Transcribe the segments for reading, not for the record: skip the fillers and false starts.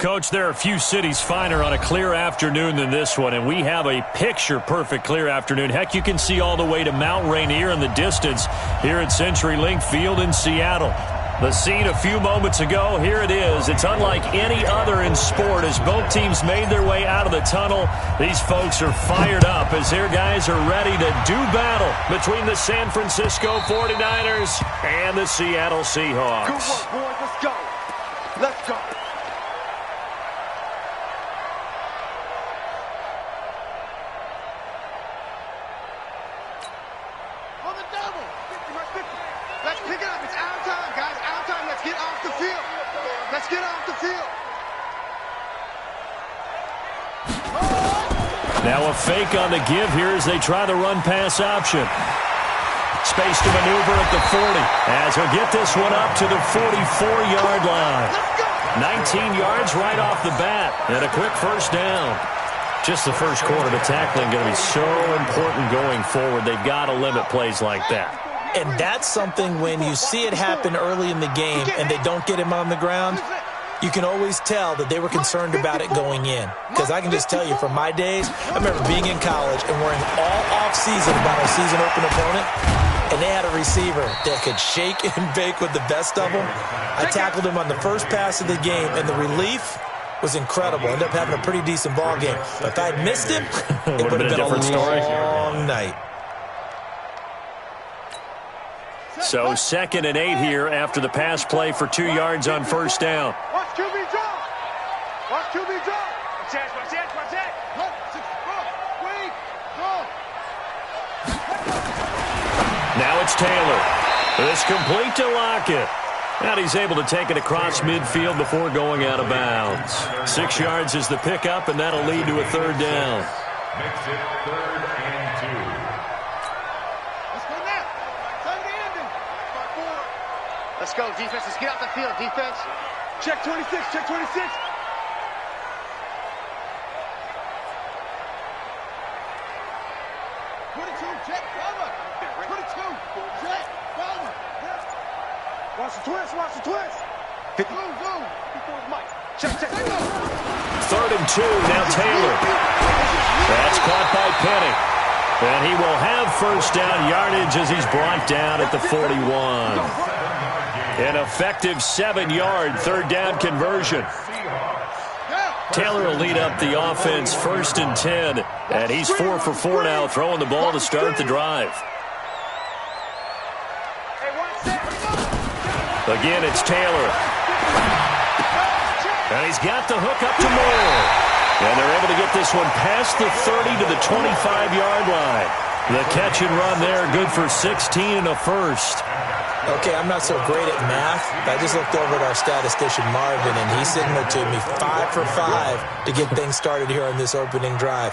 Coach, there are few cities finer on a clear afternoon than this one, and we have a picture-perfect clear afternoon. Heck, you can see all the way to Mount Rainier in the distance here at CenturyLink Field in Seattle. The scene a few moments ago, here it is. It's unlike any other in sport as both teams made their way out of the tunnel. These folks are fired up as their guys are ready to do battle between the San Francisco 49ers and the Seattle Seahawks. Good work, boys. Let's go. Let's go. Let's pick it up. It's our time, guys. Our time. Let's get off the field. Let's get off the field. Now a fake on the give here as they try the run-pass option. Space to maneuver at the 40 as he'll get this one up to the 44-yard line. 19 yards right off the bat and a quick first down. Just the first quarter, the tackling going to be so important going forward. They've got to limit plays like that. And that's something when you see it happen early in the game and they don't get him on the ground, you can always tell that they were concerned about it going in. Because I can just tell you from my days, I remember being in college and worrying all off-season about our season open opponent, and they had a receiver that could shake and bake with the best of them. I tackled him on the first pass of the game, and the relief was incredible. Ended up having a pretty decent ball game. But if I had missed him, it would have been a different long night. So 2nd and 8 here after the pass play for 2 yards on first down. Watch QB draw. Watch QB draw. Watch that. Wait. Go. Now it's Taylor. It's complete to Lockett. And he's able to take it across midfield before going out of bounds. 6 yards is the pickup, and that'll lead to a third down. Makes it 3rd and 2. Let's go, defense. Let's get out the field, defense. Check 26. Check 26. 22. Check cover. 22. Check cover. Watch the twist. Watch the twist. Zoom. Before the mic. Check. 3rd and 2. Now Taylor. That's caught by Penny. And he will have first down yardage as he's brought down at the 41. An effective 7-yard third down conversion. Taylor will lead up the offense 1st and 10. And he's 4 for 4 now, throwing the ball to start the drive. Again, it's Taylor. And he's got the hook up to Moore. And they're able to get this one past the 30 to the 25-yard line. The catch and run there, good for 16 and a first. Okay, I'm not so great at math, but I just looked over at our statistician, Marvin, and he signaled to me 5 for 5 to get things started here on this opening drive.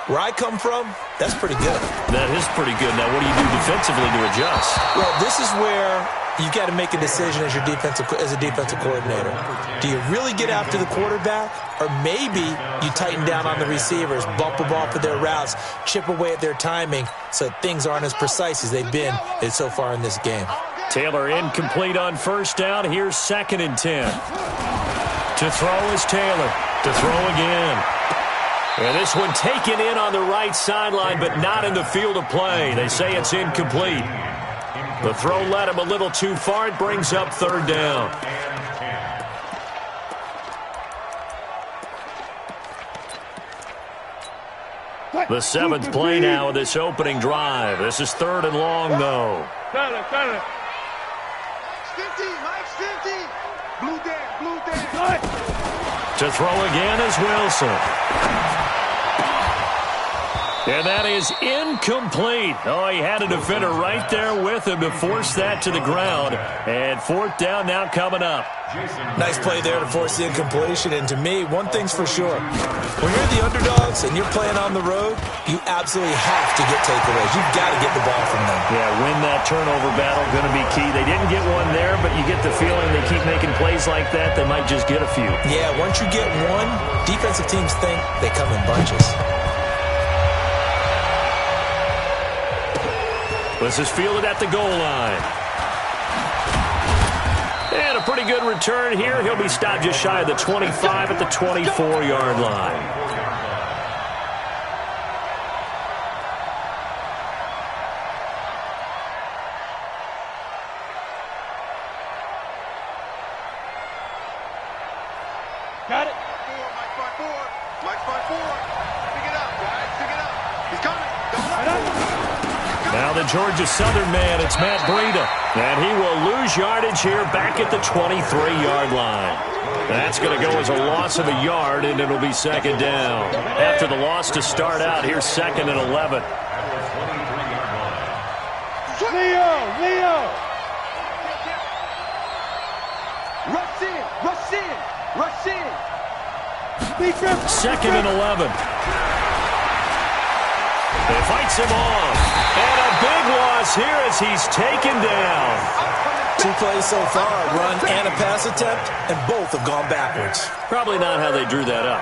Where I come from, that's pretty good. That is pretty good. Now, what do you do defensively to adjust? Well, this is where you got to make a decision as a defensive coordinator. Do you really get after the quarterback, or maybe you tighten down on the receivers, bump the ball for their routes, chip away at their timing so things aren't as precise as they've been so far in this game? Taylor incomplete on first down. Here's 2nd and 10. To throw is Taylor. To throw again. And this one taken in on the right sideline, but not in the field of play. They say it's incomplete. The throw led him a little too far. It brings up 3rd down. The 7th play now of this opening drive. This is 3rd and long, though. Blue Dan. To throw again is Wilson. And that is incomplete. Oh, he had a defender right there with him to force that to the ground. And 4th down now coming up. Nice play there to force the incompletion. And to me, one thing's for sure. When you're the underdogs and you're playing on the road, you absolutely have to get takeaways. You've got to get the ball from them. Yeah, win that turnover battle, going to be key. They didn't get one there, but you get the feeling they keep making plays like that, they might just get a few. Yeah, once you get one, defensive teams think they come in bunches. This is fielded at the goal line. And a pretty good return here. He'll be stopped just shy of the 25 at the 24-yard line. Got it. Mike's by four. Pick it up, guys. Pick it up. He's coming. Now the Georgia Southern man, it's Matt Breida. And he will lose yardage here back at the 23-yard line. That's going to go as a loss of a yard, and it'll be second down. After the loss to start out, here's second and 11. Leo! Rush in! Rush in! Rush in! Second and 11. They fights him off. And a big loss here as he's taken down. 2 plays so far, run and a pass attempt, and both have gone backwards. Probably not how they drew that up.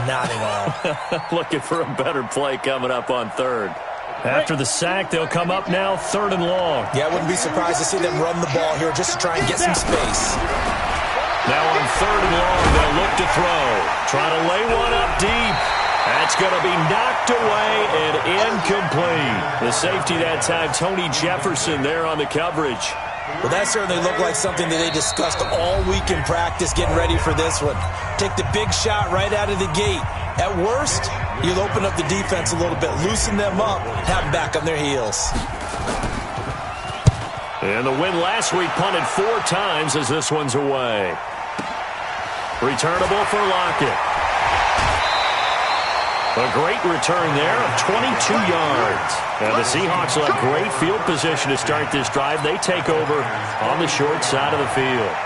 Not at all. Looking for a better play coming up on third. After the sack, they'll come up now third and long. Yeah, I wouldn't be surprised to see them run the ball here just to try and get some space. Now on third and long, they'll look to throw. Trying to lay one up deep. That's going to be knocked away and incomplete. The safety that time, Tony Jefferson there on the coverage. Well, that certainly looked like something that they discussed all week in practice, getting ready for this one. Take the big shot right out of the gate. At worst, you'll open up the defense a little bit, loosen them up, have them back on their heels. And the win last week punted 4 times as this one's away. Returnable for Lockett. A great return there of 22 yards. And the Seahawks will have great field position to start this drive. They take over on the short side of the field.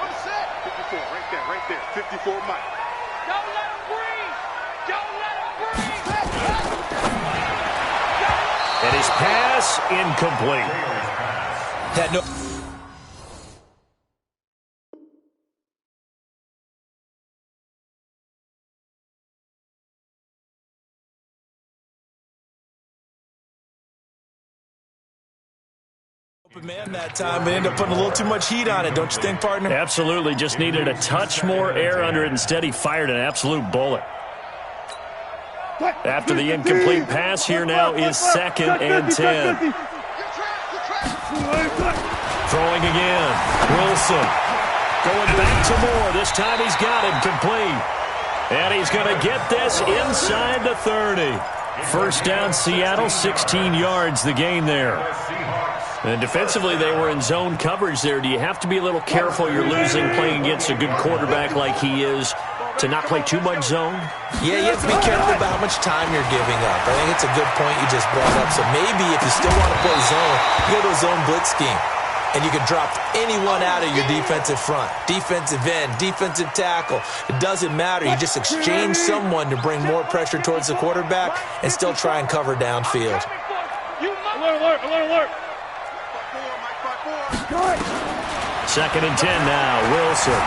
What is that? 54, right there. 54, Mike. Don't let him breathe. Don't let him breathe. And his pass incomplete. Had no... open man that time, but ended up putting a little too much heat on it, don't you think, partner? Absolutely. Just needed a touch more air under it. Instead, he fired an absolute bullet. After the incomplete pass, here now is second and 10. Throwing again. Wilson. Going back to Moore. This time he's got him complete. And he's going to get this inside the 30. First down, Seattle, 16 yards the gain there. And defensively, they were in zone coverage there. Do you have to be a little careful you're losing playing against a good quarterback like he is to not play too much zone? Yeah, you have to be careful about how much time you're giving up. I think it's a good point you just brought up. So maybe if you still want to play zone, you go to a zone blitz scheme. And you can drop anyone out of your defensive front. Defensive end, defensive tackle. It doesn't matter. You just exchange someone to bring more pressure towards the quarterback and still try and cover downfield. Alert. Second and 10 now. Wilson.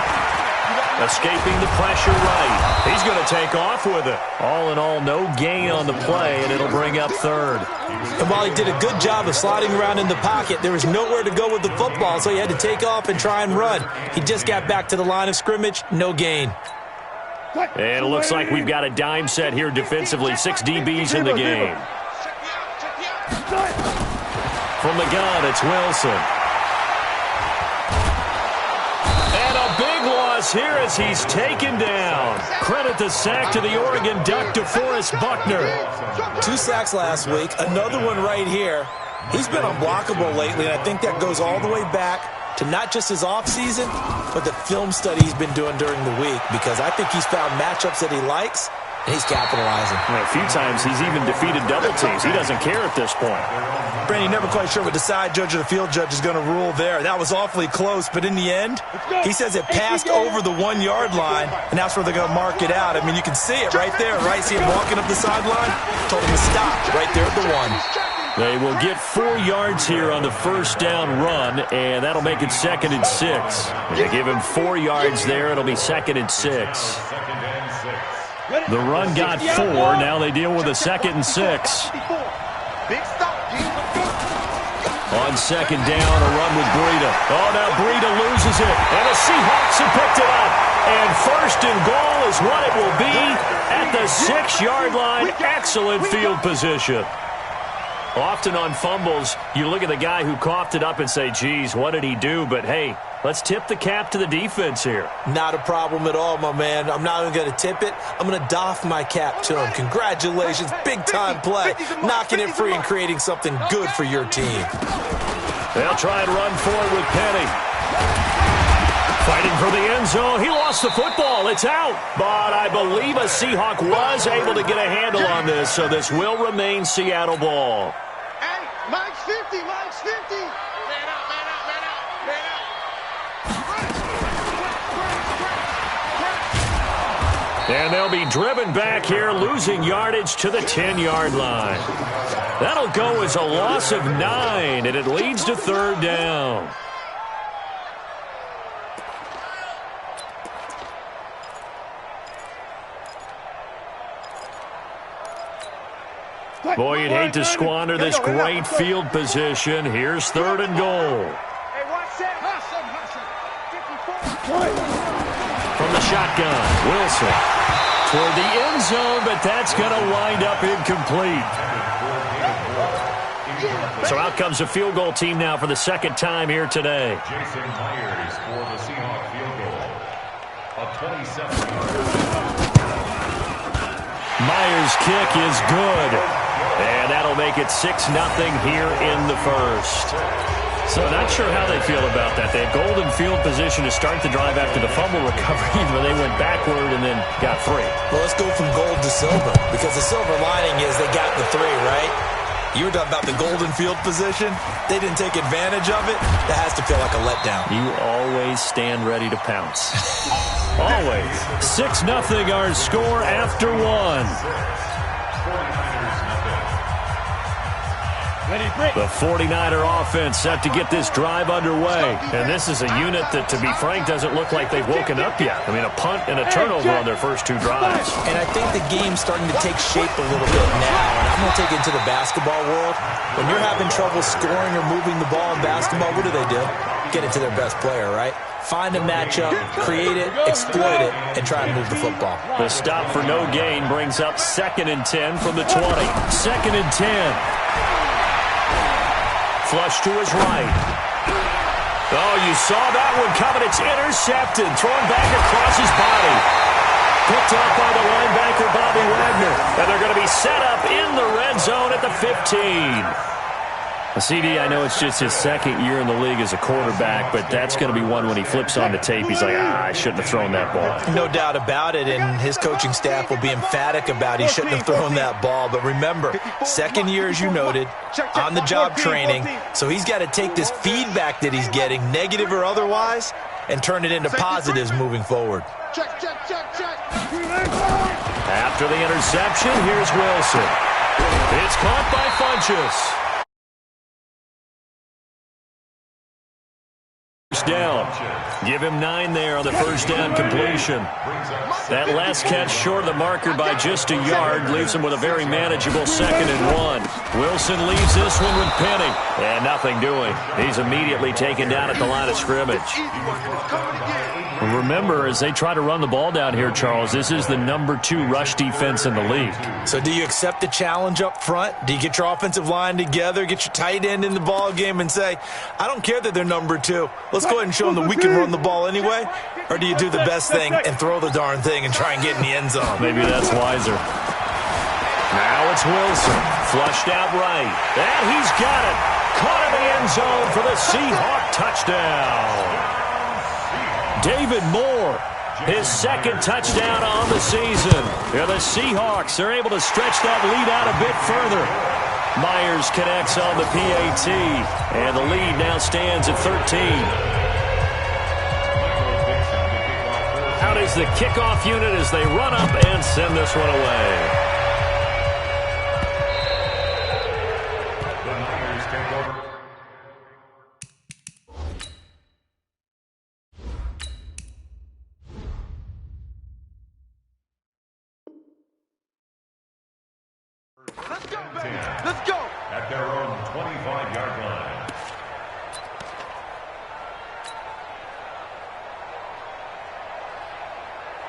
Escaping the pressure right. He's going to take off with it. All in all, no gain on the play, and it'll bring up third. And while he did a good job of sliding around in the pocket, there was nowhere to go with the football, so he had to take off and try and run. He just got back to the line of scrimmage, no gain. And it looks like we've got a dime set here defensively. 6 DBs in the game. From the gun, it's Wilson. Here as he's taken down. Credit the sack to the Oregon Duck, DeForest Buckner. 2 sacks last week, another one right here. He's been unblockable lately, and I think that goes all the way back to not just his offseason, but the film study he's been doing during the week, because I think he's found matchups that he likes, and he's capitalizing. A few times he's even defeated double teams. He doesn't care at this point. Brandon, never quite sure what the side judge or the field judge is going to rule there. That was awfully close, but in the end, he says it passed over the 1-yard line, and that's where they're going to mark it out. I mean, you can see it right there, right? See him walking up the sideline? Told him to stop right there at the 1. They will get 4 yards here on the first down run, and that'll make it second and 6. They give him 4 yards there. It'll be second and 6. The run got 4. Now they deal with a second and 6. Big stop. On second down, a run with Breida. Oh, now Breida loses it. And the Seahawks have picked it up. And first and goal is what it will be at the 6-yard line. Excellent field position. Often on fumbles, you look at the guy who coughed it up and say, geez, what did he do? But, hey, let's tip the cap to the defense here. Not a problem at all, my man. I'm not even going to tip it. I'm going to doff my cap to him. Congratulations. Big-time play. Knocking it free and creating something good for your team. They'll try and run forward with Penny. Fighting for the end zone. He lost the football. It's out. But I believe a Seahawk was able to get a handle on this, so this will remain Seattle ball. Hey, Mike's 50, Mike's 50. Man up, man up, man up, man up. And they'll be driven back here, losing yardage to the 10-yard line. That'll go as a loss of 9, and it leads to third down. Boy, you'd hate to squander this great field position. Here's third and goal. From the shotgun, Wilson toward the end zone, but that's going to wind up incomplete. So out comes a field goal team now for the second time here today. Jason Myers for the Seahawks field goal. A 27-yard. Myers' kick is good. And that'll make it 6-0 here in the first. So not sure how they feel about that. They had golden field position to start the drive after the fumble recovery, but they went backward and then got 3. Well, let's go from gold to silver, because the silver lining is they got the 3, right? You were talking about the golden field position. They didn't take advantage of it. That has to feel like a letdown. You always stand ready to pounce. Always. 6-0 our score after 1. The 49er offense set to get this drive underway. And this is a unit that, to be frank, doesn't look like they've woken up yet. I mean, a punt and a turnover on their first 2 drives. And I think the game's starting to take shape a little bit now. And I'm going to take it into the basketball world. When you're having trouble scoring or moving the ball in basketball, what do? Get it to their best player, right? Find a matchup, create it, exploit it, and try and move the football. The stop for no gain brings up 2nd and 10 from the 20. 2nd and 10. Flush to his right. Oh, you saw that one coming. It's intercepted. Thrown back across his body. Picked up by the linebacker, Bobby Wagner. And they're going to be set up in the red zone at the 15. CD, I know it's just his 2nd year in the league as a quarterback, but that's going to be one when he flips on the tape. He's like, I shouldn't have thrown that ball. No doubt about it, and his coaching staff will be emphatic about he shouldn't have thrown that ball. But remember, 2nd year, as you noted, on-the-job training, so he's got to take this feedback that he's getting, negative or otherwise, and turn it into positives moving forward. After the interception, here's Wilson. It's caught by Funchess. Down. Give him 9 there on the first down completion. That last catch short of the marker by just a yard leaves him with a very manageable 2nd and 1. Wilson leaves this one with Penny. And nothing doing. He's immediately taken down at the line of scrimmage. Remember, as they try to run the ball down here, Charles, this is the number 2 rush defense in the league. So do you accept the challenge up front? Do you get your offensive line together, get your tight end in the ball game and say, I don't care that they're number 2. Let's go ahead and show them that we can run the ball anyway? Or do you do the best thing and throw the darn thing and try and get in the end zone? Maybe that's wiser. Now it's Wilson. Flushed out right. And he's got it. Caught in the end zone for the Seahawk touchdown. David Moore, his 2nd touchdown on the season. Yeah, the Seahawks are able to stretch that lead out a bit further. Myers connects on the PAT, and the lead now stands at 13. Out is the kickoff unit as they run up and send this one away. The Niners take over. Let's go, baby. Let's go. At their own 25-yard line.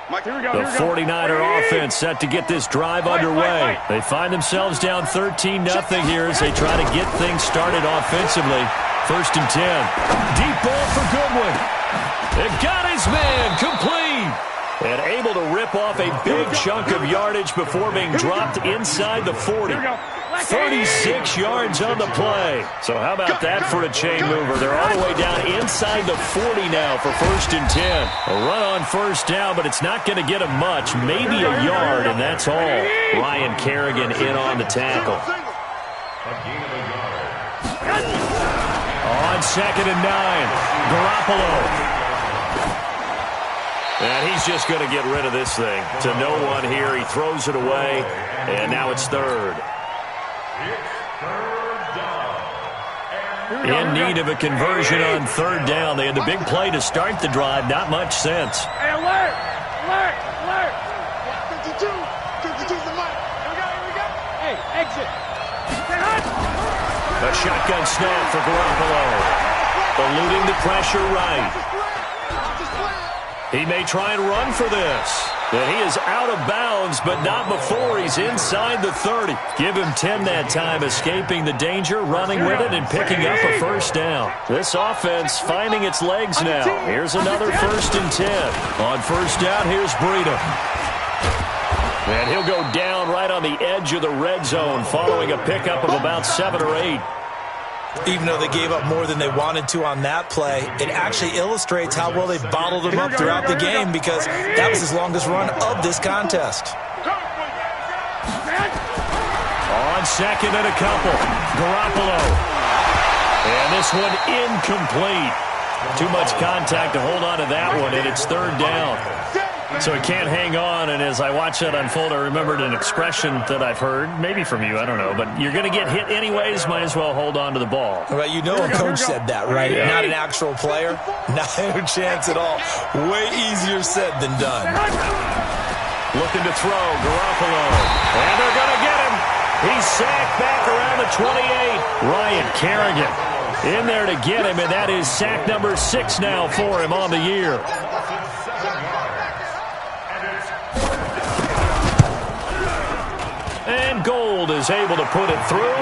The 49er offense set to get this drive underway. They find themselves down 13-0 here as they try to get things started offensively. 1st and 10. Deep ball for Goodwin. They've got his man complete. And able to rip off a big chunk of yardage before being dropped inside the 40. 36 yards on the play. So how about that for a chain mover? They're all the way down inside the 40 now for 1st and 10. A run on 1st down, but it's not going to get them much. Maybe a yard, and that's all. Ryan Kerrigan in on the tackle. On 2nd and 9, Garoppolo. And he's just going to get rid of this thing. To no one here. He throws it away, and now it's 3rd. In need of a conversion on 3rd down. They had the big play to start the drive. Not much sense. Hey, alert! Alert! Alert! 52! 52's the mark. Here we go. Hey, exit. A shotgun snap for Garoppolo. Eluding the pressure right. He may try and run for this. And he is out of bounds, but not before he's inside the 30. Give him 10 that time, escaping the danger, running with it, and picking up a 1st down. This offense finding its legs now. Here's another 1st and 10. On 1st down, here's Breida. And he'll go down right on the edge of the red zone following a pickup of about 7 or 8. Even though they gave up more than they wanted to on that play, it actually illustrates how well they bottled them up throughout the game because that was his longest run of this contest. On 2nd and a couple, Garoppolo. And this one incomplete. Too much contact to hold on to that one, and it's 3rd down. So he can't hang on, and as I watch that unfold, I remembered an expression that I've heard, maybe from you, I don't know, but you're going to get hit anyways, might as well hold on to the ball. Well, you know a coach said that, right? Yeah. Not an actual player. Not a chance at all. Way easier said than done. Looking to throw, Garoppolo. And they're going to get him. He's sacked back around the 28. Ryan Kerrigan in there to get him, and that is sack number 6 now for him on the year. And Gold is able to put it through.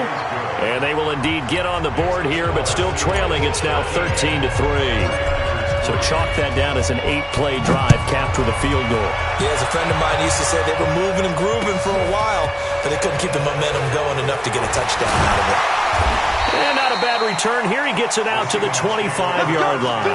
And they will indeed get on the board here, but still trailing. It's now 13-3. So chalk that down as an 8-play drive capped with a field goal. Yeah, as a friend of mine used to say, they were moving and grooving for a while, but they couldn't keep the momentum going enough to get a touchdown out of it. And not a bad return. Here he gets it out to the 25-yard line.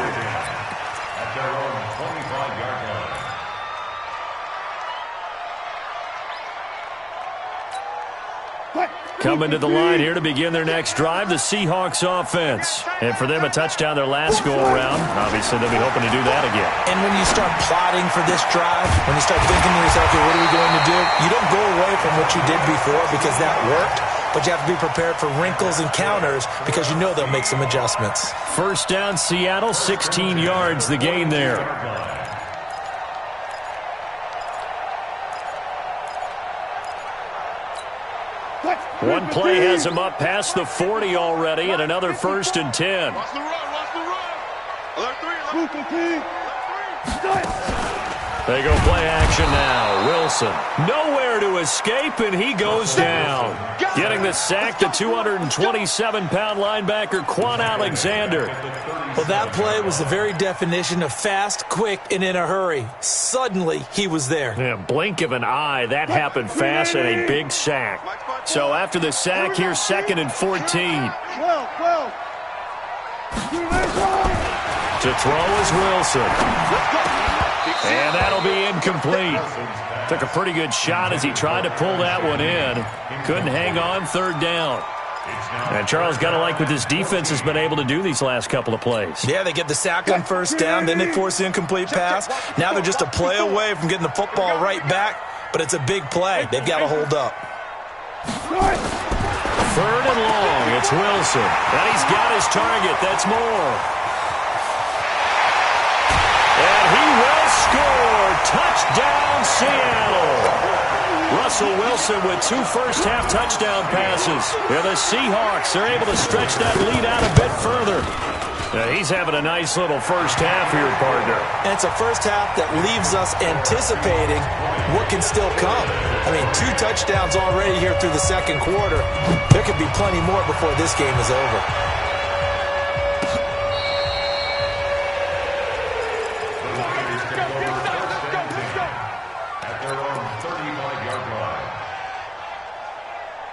Coming to the line here to begin their next drive, the Seahawks offense. And for them, a touchdown their last go-around. Obviously, they'll be hoping to do that again. And when you start plotting for this drive, when you start thinking to yourself, okay, what are we going to do? You don't go away from what you did before because that worked, but you have to be prepared for wrinkles and counters because you know they'll make some adjustments. 1st down, Seattle, 16 yards the gain there. One play has him up past the 40 already, and another 1st and 10. Watch the run, watch the run. Alert 3. They go play action now. Wilson nowhere to escape, and he goes down. Getting the sack, the 227-pound linebacker, Quan Alexander. Well, that play was the very definition of fast, quick, and in a hurry. Suddenly, he was there. Yeah, blink of an eye. That happened fast and a big sack. So after the sack, here's 2nd and 14. 12. To throw is Wilson. And that'll be incomplete. Took a pretty good shot as he tried to pull that one in. Couldn't hang on, 3rd down. And Charles, got to like what this defense has been able to do these last couple of plays. Yeah, they get the sack on 1st down, then they force the incomplete pass. Now they're just a play away from getting the football right back, but it's a big play. They've got to hold up. 3rd and long, it's Wilson. And he's got his target, that's Moore. And he will score. Touchdown, Seattle. Russell Wilson with 2 first-half touchdown passes. Yeah, the Seahawks are able to stretch that lead out a bit further. He's having a nice little first half here, partner. And it's a first half that leaves us anticipating what can still come. I mean, 2 touchdowns already here through the second quarter. There could be plenty more before this game is over.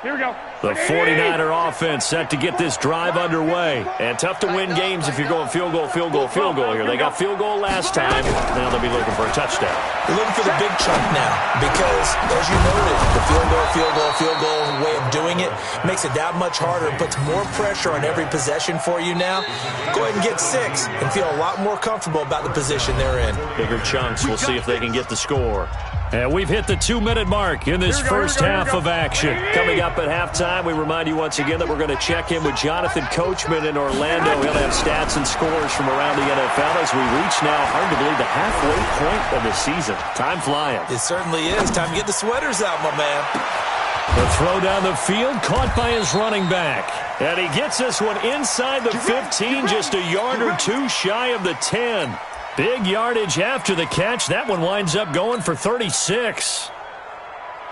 Here we go. The 49er offense set to get this drive underway. And tough to win games if you're going field goal here. They got field goal last time. Now they'll be looking for a touchdown. They're looking for the big chunk now because, as you noted, the field goal way of doing it makes it that much harder and puts more pressure on every possession for you now. Go ahead and get 6 and feel a lot more comfortable about the position they're in. Bigger chunks. We'll see if they can get the score. And we've hit the 2-minute mark in this first half of action. Coming up at halftime, we remind you once again that we're going to check in with Jonathan Coachman in Orlando. He'll have stats and scores from around the NFL as we reach now, hard to believe, the halfway point of the season. Time flying. It certainly is. Time to get the sweaters out, my man. The throw down the field, caught by his running back. And he gets this one inside the 15, just a yard or 2 shy of the 10. Big yardage after the catch. That one winds up going for 36.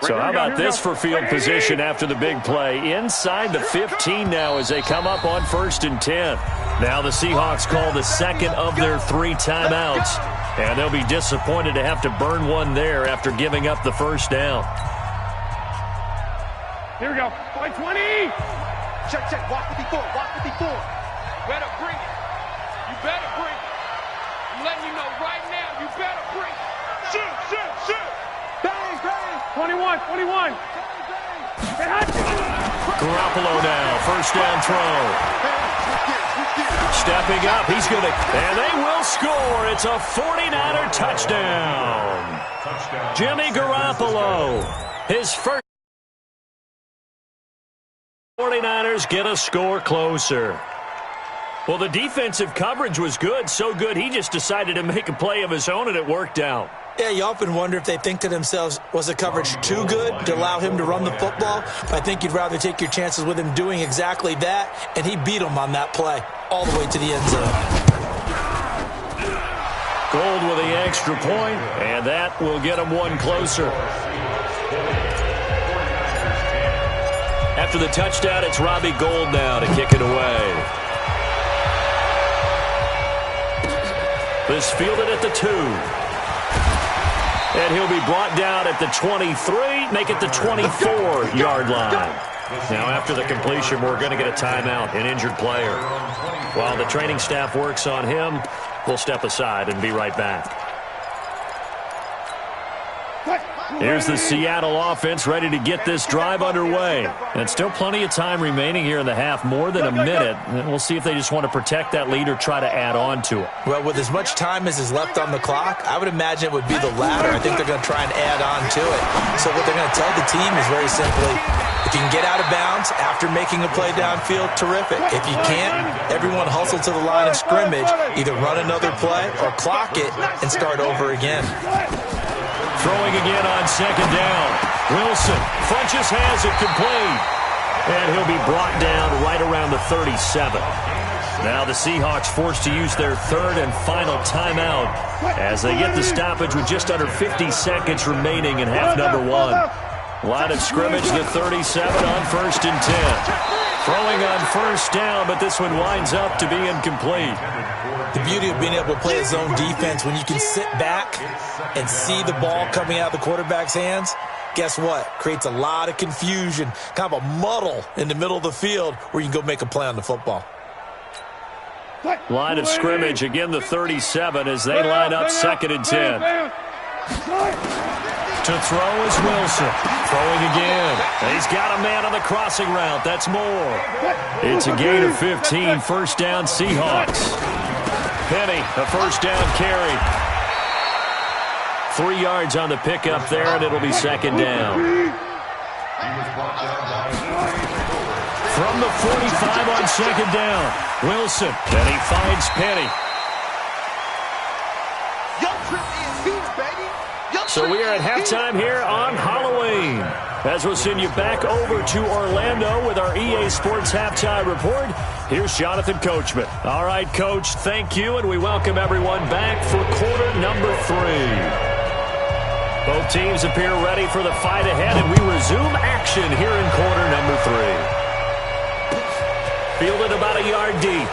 So how about this for field position after the big play? Inside the 15 now as they come up on 1st and 10. Now the Seahawks call the second of their 3 timeouts. And they'll be disappointed to have to burn one there after giving up the first down. Here we go. Play 20. Check. Walk 54. Better bring it. You better bring it. I'm letting you know right now, you better bring it. Shoot. Bang. 21. Garoppolo now, first down throw. Stepping up, he's going to, and they will score. It's a 49er touchdown. Jimmy Garoppolo, his first. 49ers get a score closer. Well, the defensive coverage was good, so good he just decided to make a play of his own, and it worked out. Yeah, you often wonder if they think to themselves, was the coverage too good to allow him to run the football? But I think you'd rather take your chances with him doing exactly that, and he beat him on that play all the way to the end zone. Gold with the extra point, and that will get him one closer. After the touchdown, it's Robbie Gould now to kick it away. This fielded at the 2. And he'll be brought down at the 23, make it the 24-yard line. Now, after the completion, we're going to get a timeout, an injured player. While the training staff works on him, we'll step aside and be right back. Here's the Seattle offense ready to get this drive underway. And still plenty of time remaining here in the half, more than a minute. And we'll see if they just want to protect that lead or try to add on to it. Well, with as much time as is left on the clock, I would imagine it would be the latter. I think they're going to try and add on to it. So what they're going to tell the team is very simply, if you can get out of bounds after making a play downfield, terrific. If you can't, everyone hustle to the line of scrimmage, either run another play or clock it and start over again. Throwing again on second down. Wilson, Funches has it complete. And he'll be brought down right around the 37. Now the Seahawks forced to use their 3rd and final timeout as they get the stoppage with just under 50 seconds remaining in half number 1. Line of scrimmage, the 37 on 1st and 10. Throwing on first down, but this one winds up to be incomplete. The beauty of being able to play a zone defense when you can sit back and see the ball coming out of the quarterback's hands, guess what? Creates a lot of confusion, kind of a muddle in the middle of the field where you can go make a play on the football. Line of scrimmage, again the 37 as they line up 2nd and 10. To throw is Wilson. Throwing again. He's got a man on the crossing route. That's more. It's a gain of 15. First down, Seahawks. Penny, a first down carry. 3 yards on the pickup there, and it'll be 2nd down. From the 45 on 2nd down, Wilson. And he finds Penny. So we are at halftime here on Halloween. As we'll send you back over to Orlando with our EA Sports Halftime Report, here's Jonathan Coachman. All right, Coach, thank you, and we welcome everyone back for quarter number 3. Both teams appear ready for the fight ahead, and we resume action here in quarter number 3. Fielded about a yard deep.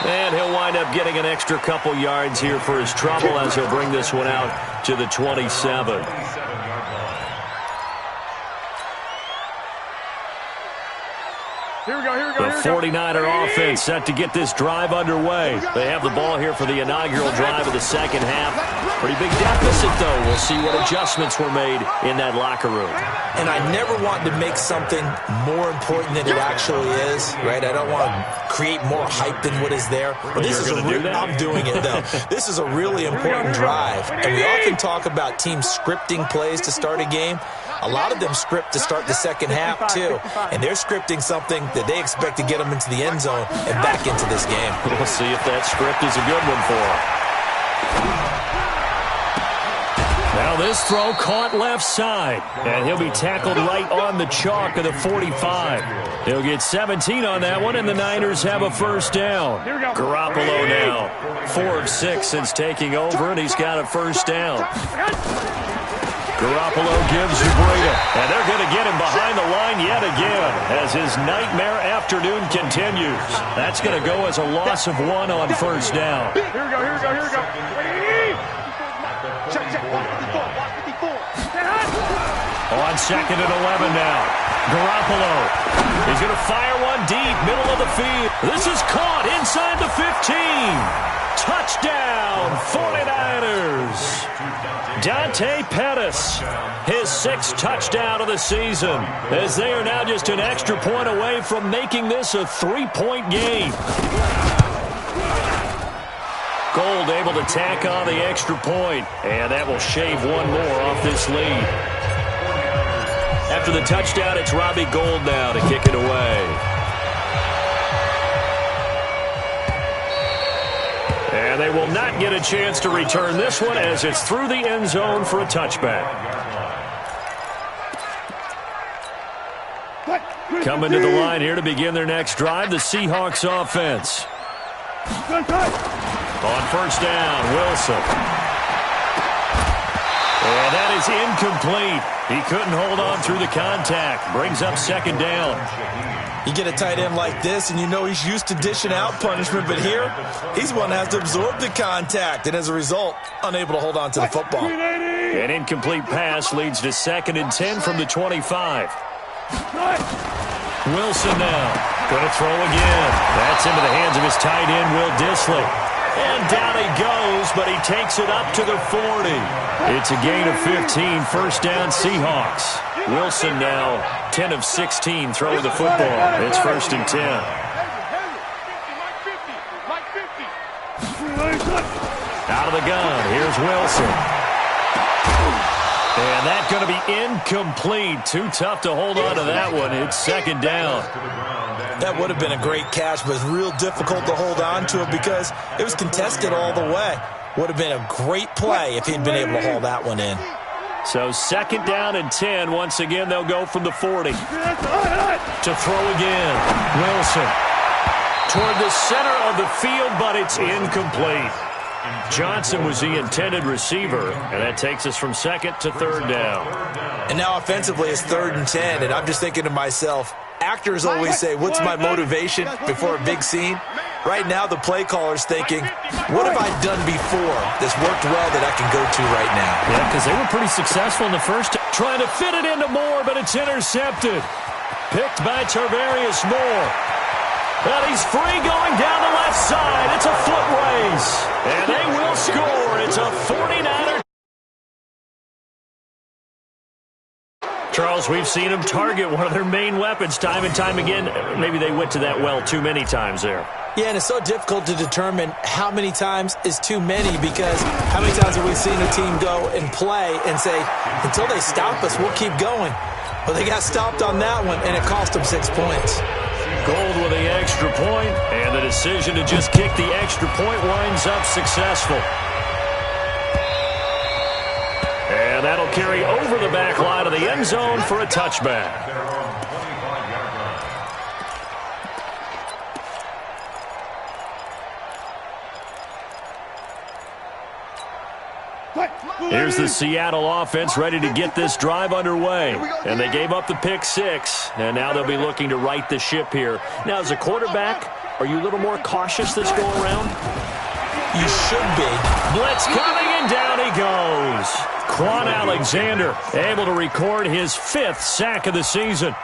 And he'll wind up getting an extra couple yards here for his trouble as he'll bring this one out to the 27. Here we go, here we go, The 49er offense set to get this drive underway. They have the ball here for the inaugural drive of the second half. Pretty big deficit, though. We'll see what adjustments were made in that locker room. And I never want to make something more important than it actually is, right? I don't want to create more hype than what is there. But this is I'm doing it, though. This is a really important drive. And we often talk about teams scripting plays to start a game. A lot of them script to start the second half, too. And they're scripting something that they expect to get them into the end zone and back into this game. We'll see if that script is a good one for them. Now this throw caught left side. And he'll be tackled right on the chalk of the 45. He'll get 17 on that one, and the Niners have a first down. Garoppolo now, 4 of 6 since taking over, and he's got a first down. Garoppolo gives you Breda, and they're going to get him behind the line yet again as his nightmare afternoon continues. That's going to go as a loss of 1 on first down. Here we go, here we go, here we go. Check, check, watch 54, watch 54. On second and 11 now. Garoppolo. He's going to fire one deep, middle of the field. This is caught inside the 15. Touchdown, 49ers. Dante Pettis, his 6th touchdown of the season, as they are now just an extra point away from making this a 3-point game. Gold able to tack on the extra point, and that will shave one more off this lead. After the touchdown, it's Robbie Gould now to kick it away. And they will not get a chance to return this one as it's through the end zone for a touchback. Coming to the line here to begin their next drive, the Seahawks offense. On first down, Wilson. And that is incomplete. He couldn't hold on through the contact. Brings up second down. You get a tight end like this, and you know he's used to dishing out punishment, but here, he's one that has to absorb the contact, and as a result, unable to hold on to the football. An incomplete pass leads to 2nd and 10 from the 25. Wilson now, going to throw again. That's into the hands of his tight end, Will Dissly. And down he goes, but he takes it up to the 40. It's a gain of 15, first down Seahawks. Wilson now 10 of 16 throwing the football. It's 1st and 10. Out of the gun, here's Wilson. And that's going to be incomplete. Too tough to hold on to that one. It's 2nd down. That would have been a great catch, but it's real difficult to hold on to it because it was contested all the way. Would have been a great play if he'd been able to haul that one in. So 2nd down and 10. Once again, they'll go from the 40. To throw again. Wilson. Toward the center of the field, but it's incomplete. Johnson was the intended receiver, and that takes us from 2nd to 3rd down. And now offensively it's 3rd and 10, and I'm just thinking to myself, actors always say, what's my motivation before a big scene? Right now the play caller's thinking, what have I done before that's worked well that I can go to right now? Yeah, because they were pretty successful in the first, trying to fit it into Moore, but it's intercepted. Picked by Tarvarius Moore. And he's free going down the left side. It's a foot race. And they will score. It's a 49er. Charles, we've seen them target one of their main weapons time and time again. Maybe they went to that well too many times there. Yeah, and it's so difficult to determine how many times is too many because how many times have we seen a team go and play and say, until they stop us, we'll keep going. Well, they got stopped on that one, and it cost them 6 points. Gold with the extra point, and the decision to just kick the extra point winds up successful. And And that'll carry over the back line of the end zone for a touchback. Their own 25-yard line. Here's the Seattle offense ready to get this drive underway. And they gave up the pick six, and now they'll be looking to right the ship here. Now, as a quarterback, are you a little more cautious this go-around? You should be. Blitz coming, and down he goes. Quan Alexander able to record his 5th sack of the season.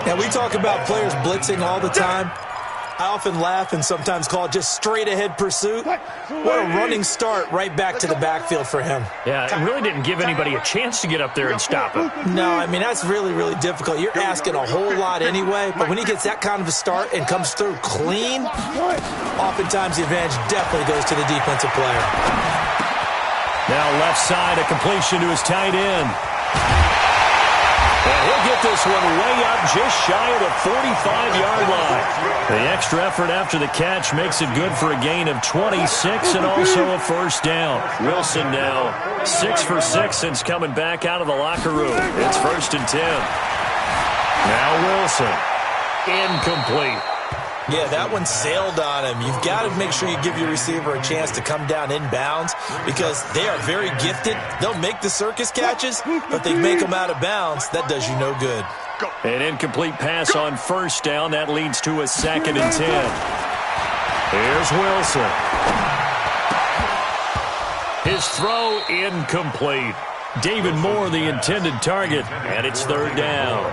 Now, we talk about players blitzing all the time. I often laugh and sometimes call it just straight-ahead pursuit. What a running start right back to the backfield for him. Yeah, it really didn't give anybody a chance to get up there and stop him. No, I mean, that's really, really difficult. You're asking a whole lot anyway, but when he gets that kind of a start and comes through clean, oftentimes the advantage definitely goes to the defensive player. Now left side, a completion to his tight end. And he'll get this one way up just shy of the 45-yard line. The extra effort after the catch makes it good for a gain of 26 and also a first down. Wilson now 6 for 6 since coming back out of the locker room. It's 1st and 10. Now Wilson. Incomplete. Yeah, that one sailed on him. You've got to make sure you give your receiver a chance to come down inbounds because they are very gifted. They'll make the circus catches, but they make them out of bounds. That does you no good. An incomplete pass on first down. That leads to a 2nd and 10. Here's Wilson. His throw incomplete. David Moore, the intended target, and it's 3rd down.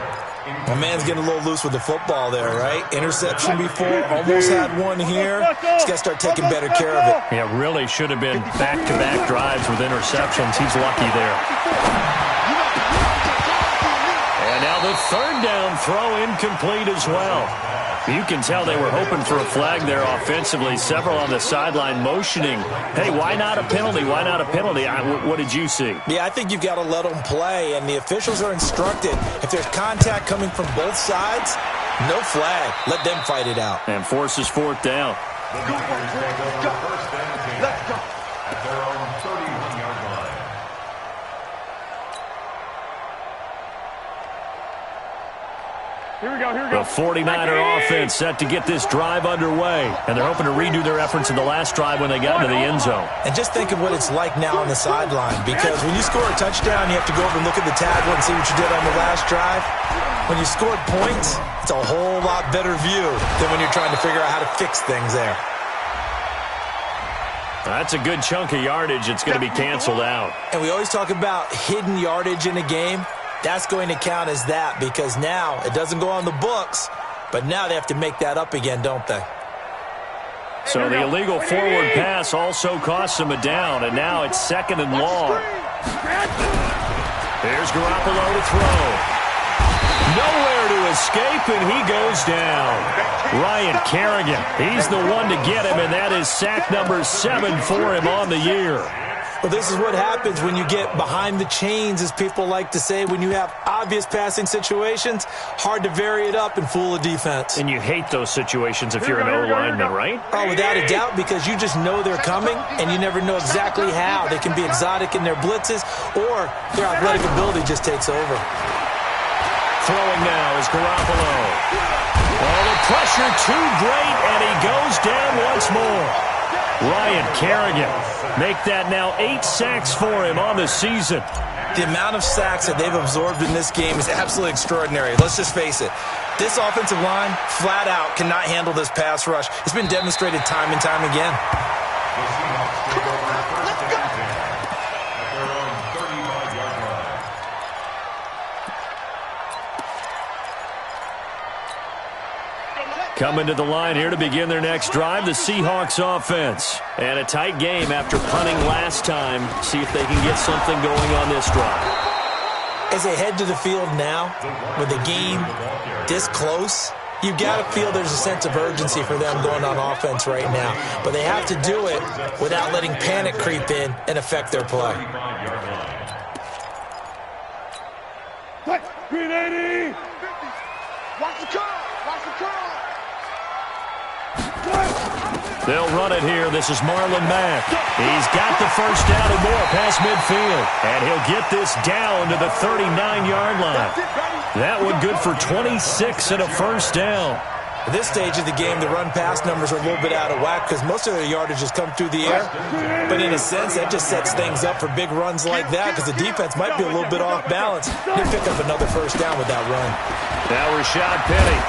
My man's getting a little loose with the football there, right? Interception before, almost had one here. He's got to start taking better care of it. Yeah, really should have been back-to-back drives with interceptions. He's lucky there. And now the 3rd down throw incomplete as well. You can tell they were hoping for a flag there offensively. Several on the sideline motioning. Hey, why not a penalty? Why not a penalty? What did you see? Yeah, I think you've got to let them play, and the officials are instructed. If there's contact coming from both sides, no flag. Let them fight it out. And forces 4th down. The Niners take over 1st and 10 at their own 31-yard line. Here we go, here we go. The 49er offense set to get this drive underway. And they're hoping to redo their efforts in the last drive when they got into the end zone. And just think of what it's like now on the sideline. Because when you score a touchdown, you have to go over and look at the tagline and see what you did on the last drive. When you scored points, it's a whole lot better view than when you're trying to figure out how to fix things there. That's a good chunk of yardage. It's going to be canceled out. And we always talk about hidden yardage in a game. That's going to count as that because now it doesn't go on the books, but now they have to make that up again, don't they? So the illegal forward pass also costs them a down, and now it's 2nd and long. Here's Garoppolo to throw. Nowhere to escape, and he goes down. Ryan Kerrigan, he's the one to get him, and that is sack number 7 for him on the year. Well, this is what happens when you get behind the chains, as people like to say. When you have obvious passing situations, hard to vary it up and fool a defense. And you hate those situations if you're an O-lineman, right? Oh, without a doubt, because you just know they're coming, and you never know exactly how. They can be exotic in their blitzes, or their athletic ability just takes over. Throwing now is Garoppolo. Oh, the pressure too great, and he goes down once more. Ryan Kerrigan, make that now 8 sacks for him on the season. The amount of sacks that they've absorbed in this game is absolutely extraordinary. Let's just face it. This offensive line, flat out, cannot handle this pass rush. It's been demonstrated time and time again. The Seahawks take over 1st and 10 at their own 35-yard line. Coming to the line here to begin their next drive, the Seahawks offense. And a tight game after punting last time. See if they can get something going on this drive. As they head to the field now, with the game this close, you've got to feel there's a sense of urgency for them going on offense right now. But they have to do it without letting panic creep in and affect their play. Green 80. Watch the curl. Watch the curl. They'll run it here. This is Marlon Mack. He's got the first down and more past midfield. And he'll get this down to the 39-yard line. That one good for 26 and a first down. At this stage of the game, the run-pass numbers are a little bit out of whack because most of their yardage has come through the air. But in a sense, that just sets things up for big runs like that because the defense might be a little bit off balance. They pick up another first down with that run. Now Rashad Penny.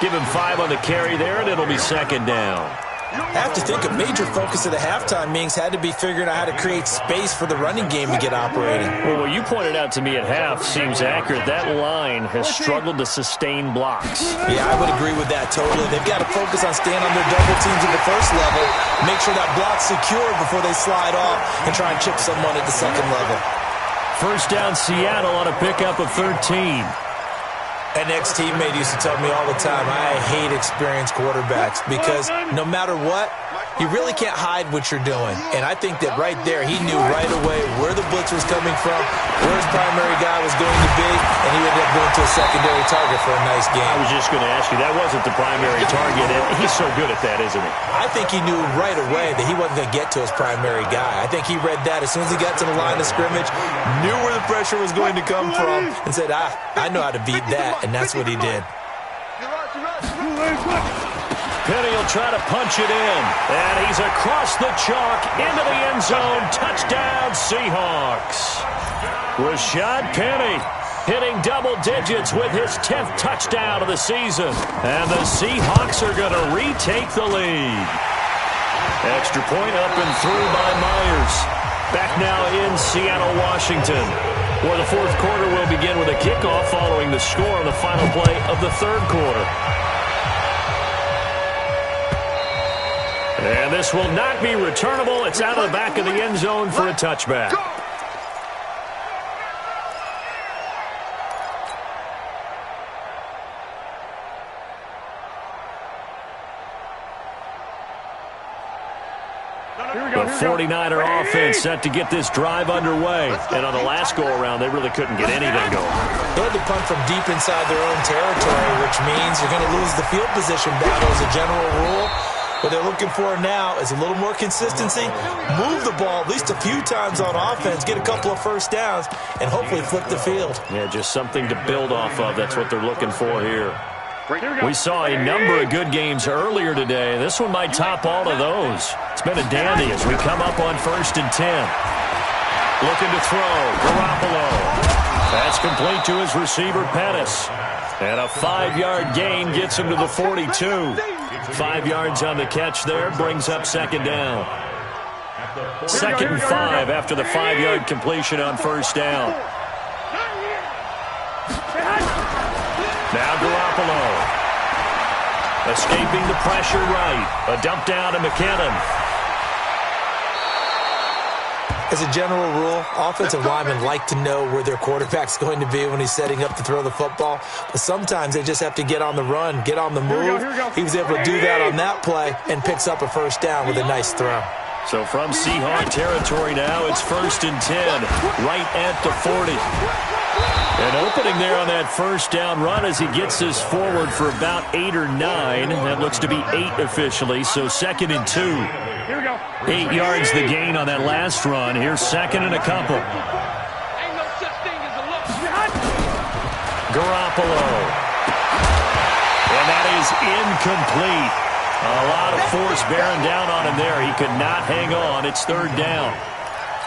Give him 5 on the carry there, and it'll be second down. I have to think a major focus of the halftime meetings had to be figuring out how to create space for the running game to get operating. Well, what you pointed out to me at half seems accurate. That line has struggled to sustain blocks. Yeah, I would agree with that totally. They've got to focus on staying on their double teams at the first level, make sure that block's secure before they slide off and try and chip someone at the second level. First down Seattle on a pickup of 13. An ex-teammate used to tell me all the time, I hate experienced quarterbacks because no matter what, you really can't hide what you're doing. And I think that right there, he knew right away where the blitz was coming from, where his primary guy was going to be, and he ended up going to a secondary target for a nice game. I was just going to ask you, that wasn't the primary target, and he's so good at that, isn't he? I think he knew right away that he wasn't going to get to his primary guy. I think he read that as soon as he got to the line of scrimmage, knew where the pressure was going to come from, and said, I know how to beat that, and that's what he did. Penny will try to punch it in, and he's across the chalk into the end zone. Touchdown, Seahawks. Rashad Penny hitting double digits with his 10th touchdown of the season, and the Seahawks are going to retake the lead. Extra point up and through by Myers. Back now in Seattle, Washington, where the fourth quarter will begin with a kickoff following the score on the final play of the third quarter. And this will not be returnable. It's out of the back of the end zone for a touchback. The 49er offense set to get this drive underway. And on the last go-around, they really couldn't get anything going. They had to punt from deep inside their own territory, which means you're going to lose the field position battle as a general rule. What they're looking for now is a little more consistency, move the ball at least a few times on offense, get a couple of first downs, and hopefully flip the field. Yeah, just something to build off of. That's what they're looking for here. We saw a number of good games earlier today. This one might top all of those. It's been a dandy as we come up on 1st and 10. Looking to throw. Garoppolo. That's complete to his receiver, Pettis. And a 5-yard gain gets him to the 42. 5 yards on the catch there, brings up second down. 2nd and 5 after the 5-yard completion on first down. Now Garoppolo. Escaping the pressure right. A dump down to McKinnon. As a general rule, offensive linemen like to know where their quarterback's going to be when he's setting up to throw the football. But sometimes they just have to get on the run, get on the move. He was able to do that on that play and picks up a first down with a nice throw. So from Seahawk territory now, it's 1st and 10, right at the 40. An opening there on that first down run as he gets this forward for about 8 or 9. That looks to be 8 officially, so 2nd and 2. 8 yards the gain on that last run. Here's 2nd and a couple. Garoppolo. And that is incomplete. A lot of force bearing down on him there. He could not hang on. It's 3rd down.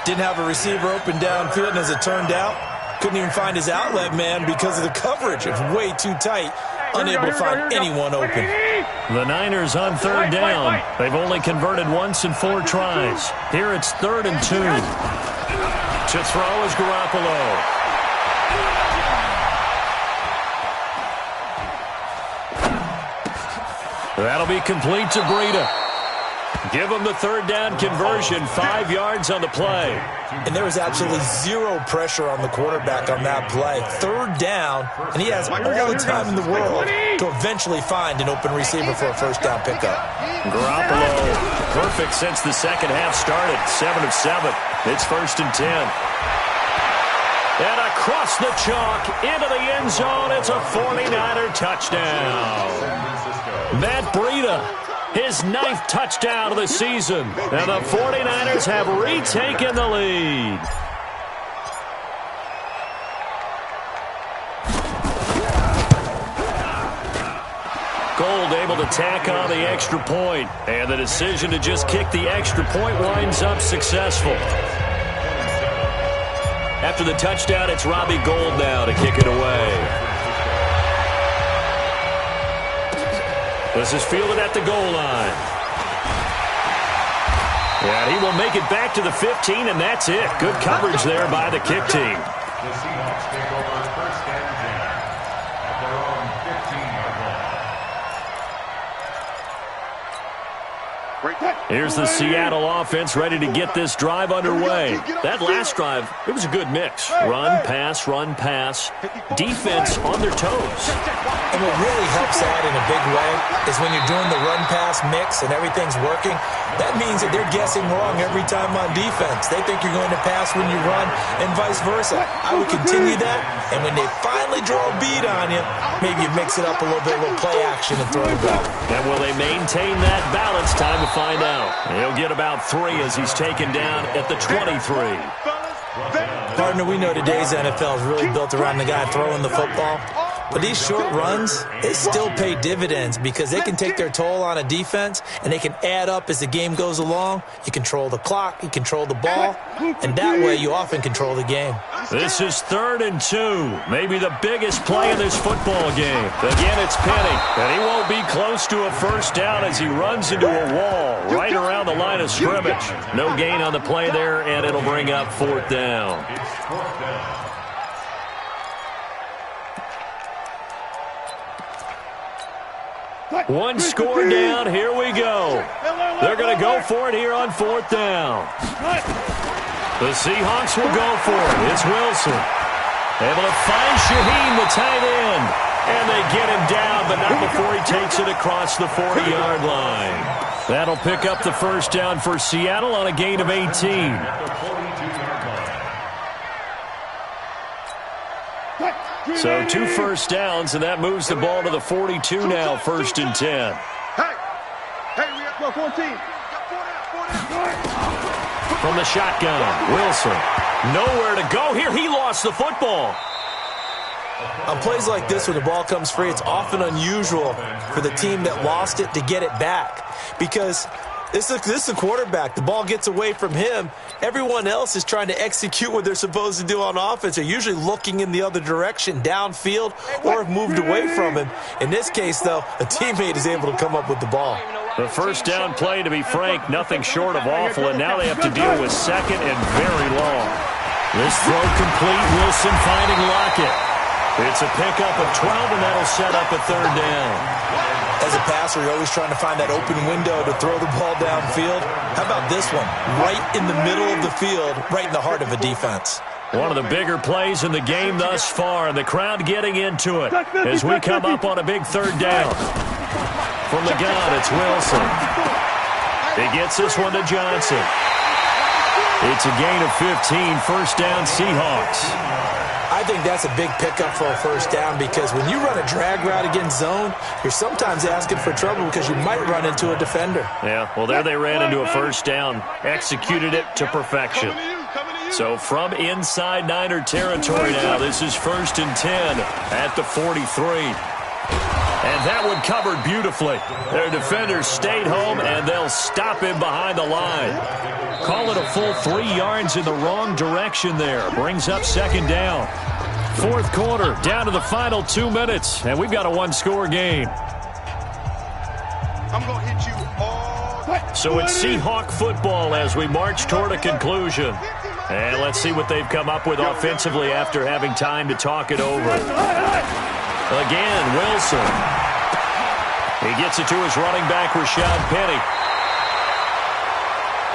Didn't have a receiver open downfield, and as it turned out, couldn't even find his outlet man because of the coverage. It was way too tight. Unable to find anyone open. The Niners on 3rd down. They've only converted once in 4 tries. Here it's 3rd and 2. To throw is Garoppolo. That'll be complete to Breida. Give him the 3rd down conversion, 5 yards on the play. And there was absolutely zero pressure on the quarterback on that play. 3rd down, and he has all the time in the world to eventually find an open receiver for a first down pickup. Garoppolo, perfect since the second half started, 7 of 7. It's 1st and 10. And across the chalk into the end zone, it's a 49er touchdown. Matt Breida His 9th touchdown of the season. And the 49ers have retaken the lead. Gold able to tack on the extra point. And the decision to just kick the extra point winds up successful. After the touchdown, it's Robbie Gould now to kick it away. This is fielded at the goal line. And he will make it back to the 15, and that's it. Good coverage there by the kick team. The Seahawks take over first and 10 at their own 15-yard line. Here's the Seattle offense ready to get this drive underway. That last drive, it was a good mix. Run, pass, defense on their toes. And what really helps that in a big way is when you're doing the run-pass mix and everything's working, that means that they're guessing wrong every time on defense. They think you're going to pass when you run and vice versa. I would continue that, and when they finally draw a bead on you, maybe you mix it up a little bit, a little play action and throw the ball. And will they maintain that balance? Time to find out. He'll get about 3 as he's taken down at the 23. Partner, we know today's NFL is really built around the guy throwing the football. But these short runs, they still pay dividends because they can take their toll on a defense and they can add up as the game goes along. You control the clock, you control the ball, and that way you often control the game. This is 3rd and 2, maybe the biggest play in this football game. Again, it's Penny, and he won't be close to a first down as he runs into a wall right around the line of scrimmage. No gain on the play there, and it'll bring up 4th down. It's 4th down. One score down, here we go. They're going to go for it here on 4th down. The Seahawks will go for it. It's Wilson. Able to find Shaheen, the tight end. And they get him down, but not before he takes it across the 40-yard line. That'll pick up the first down for Seattle on a gain of 18. So 2 first downs, and that moves the ball to the 42 now, 1st and 10. Hey, we got 14. From the shotgun, Wilson. Nowhere to go here. He lost the football. On plays like this where the ball comes free, it's often unusual for the team that lost it to get it back because this is a quarterback. The ball gets away from him. Everyone else is trying to execute what they're supposed to do on offense. They're usually looking in the other direction, downfield, or have moved away from him. In this case, though, a teammate is able to come up with the ball. The first down play, to be frank, nothing short of awful, and now they have to deal with 2nd and very long. This throw complete, Wilson finding Lockett. It's a pickup of 12, and that'll set up a 3rd down. As a passer, you're always trying to find that open window to throw the ball downfield. How about this one? Right in the middle of the field, right in the heart of a defense. One of the bigger plays in the game thus far, and the crowd getting into it as we come up on a big 3rd down. From the gun, it's Wilson. He gets this one to Johnson. It's a gain of 15, first down Seahawks. I think that's a big pickup for a first down because when you run a drag route against zone, you're sometimes asking for trouble because you might run into a defender. Yeah, well, there they ran into a first down, executed it to perfection. So from inside Niner territory now, this is 1st and 10 at the 43. And that one covered beautifully. Their defenders stayed home, and they'll stop him behind the line. Call it a full 3 yards in the wrong direction there. Brings up 2nd down. 4th quarter, down to the final 2 minutes, and we've got a 1-score game. I'm going to hit you all. So it's Seahawk football as we march toward a conclusion. And let's see what they've come up with offensively after having time to talk it over. Again, Wilson. He gets it to his running back, Rashad Penny.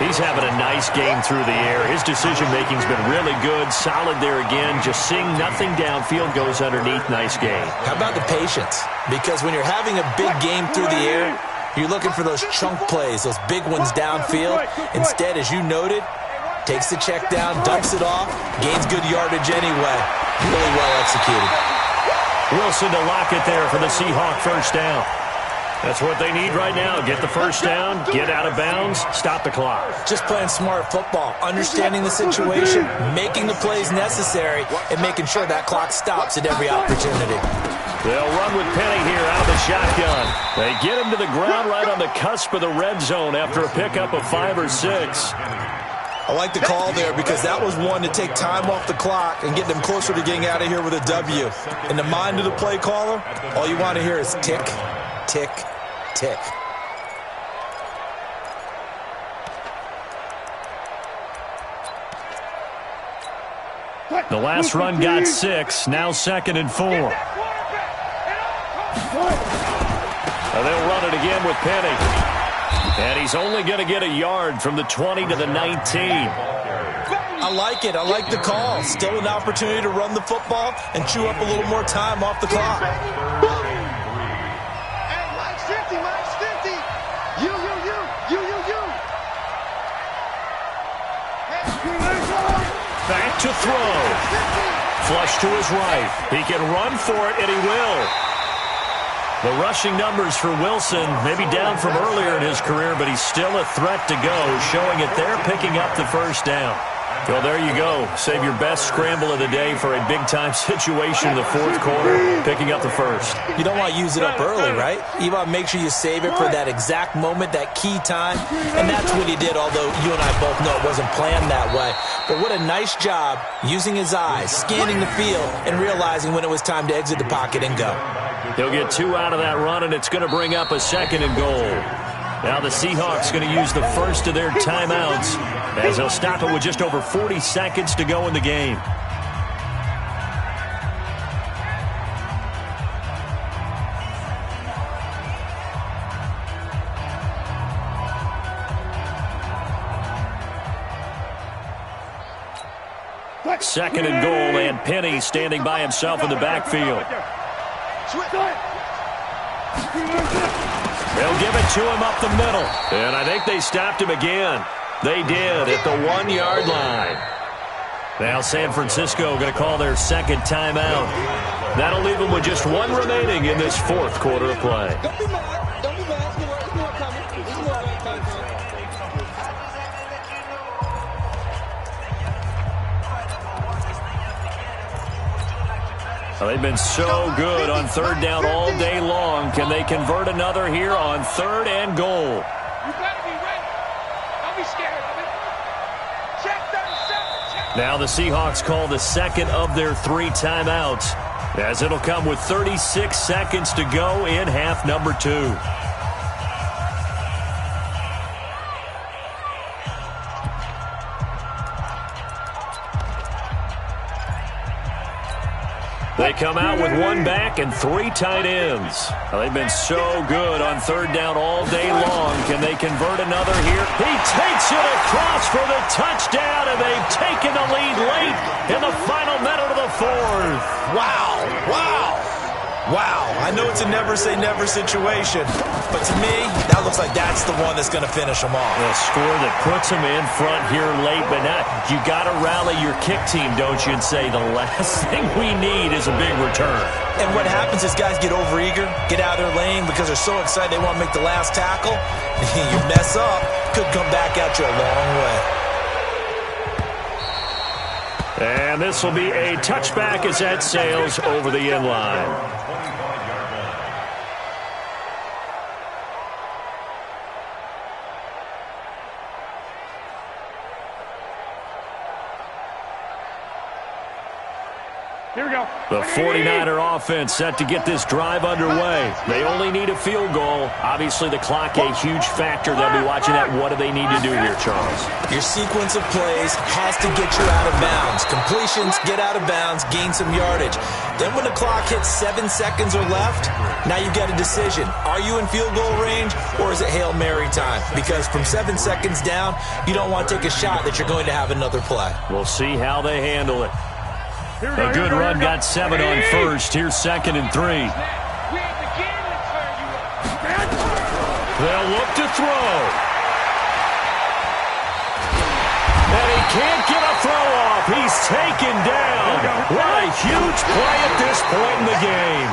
He's having a nice game through the air. His decision-making's been really good. Solid there again. Just seeing nothing downfield goes underneath. Nice game. How about the patience? Because when you're having a big game through the air, you're looking for those chunk plays, those big ones downfield. Instead, as you noted, takes the check down, dumps it off, gains good yardage anyway. Really well executed. Wilson to Lockett there for the Seahawk first down. That's what they need right now. Get the first down, get out of bounds, stop the clock. Just playing smart football, understanding the situation, making the plays necessary, and making sure that clock stops at every opportunity. They'll run with Penny here out of the shotgun. They get him to the ground right on the cusp of the red zone after a pickup of 5 or 6. I like the call there because that was one to take time off the clock and get them closer to getting out of here with a W. In the mind of the play caller, all you want to hear is tick, tick, tick. The last run got 6, now 2nd and 4. They'll run it again with Penny. And he's only going to get a yard from the 20 to the 19. I like it. I like the call. Still an opportunity to run the football and chew up a little more time off the clock. Back to throw. Flush to his right. He can run for it, and he will. The rushing numbers for Wilson maybe down from earlier in his career, but he's still a threat to go, showing it there, picking up the first down. Well, there you go. Save your best scramble of the day for a big-time situation in the fourth quarter, picking up the first. You don't want to use it up early, right? You want to make sure you save it for that exact moment, that key time, and that's what he did, although you and I both know it wasn't planned that way. But what a nice job using his eyes, scanning the field, and realizing when it was time to exit the pocket and go. He'll get 2 out of that run, and it's going to bring up a 2nd and goal. Now the Seahawks going to use the first of their timeouts as they'll stop it with just over 40 seconds to go in the game. Second and goal, and Penny standing by himself in the backfield. They'll give it to him up the middle. And I think they stopped him again. They did at the 1-yard line. Now San Francisco going to call their second timeout. That'll leave them with just 1 remaining in this fourth quarter of play. Well, they've been so good on third down all day long. Can they convert another here on 3rd and goal? You better be ready. Don't be scared of it. Check 37. Now the Seahawks call the second of their 3 timeouts, as it'll come with 36 seconds to go in half number 2. They come out with 1 back and 3 tight ends. Well, they've been so good on third down all day long. Can they convert another here? He takes it across for the touchdown, and they've taken the lead late in the final minute of the 4th. Wow, wow, wow. I know it's a never-say-never situation, but to me, that looks like that's the one that's going to finish them off. A score that puts them in front here late, but not. You got to rally your kick team, don't you, and say the last thing we need is a big return. And what happens is guys get overeager, get out of their lane because they're so excited they want to make the last tackle. You mess up, could come back at you a long way. And this will be a touchback as that sails over the end line. Here we go. The 49er offense set to get this drive underway. They only need a field goal. Obviously, the clock a huge factor. They'll be watching that. What do they need to do here, Charles? Your sequence of plays has to get you out of bounds. Completions, get out of bounds, gain some yardage. Then when the clock hits 7 seconds or left, now you get a decision. Are you in field goal range, or is it Hail Mary time? Because from 7 seconds down, you don't want to take a shot that you're going to have another play. We'll see how they handle it. A good run got 7 on first. Here's 2nd and 3. They'll look to throw. And he can't get a throw off. He's taken down. What a huge play at this point in the game.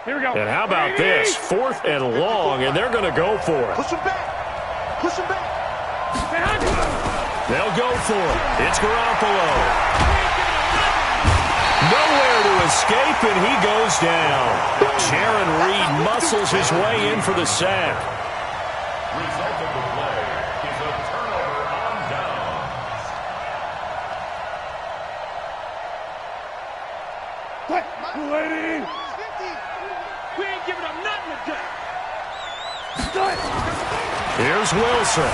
Here we go. And how about this? 4th and long, and they're going to go for it. Push him back. Push him back. They'll go for it. It's Garoppolo. Nowhere to escape, and he goes down. Jaron Reed muscles his way in for the sack. Result of the play is a turnover on downs. Lady. We ain't giving up nothing today. Here's Wilson.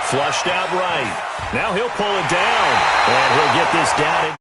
Flushed out right. Now he'll pull it down, and he'll get this down.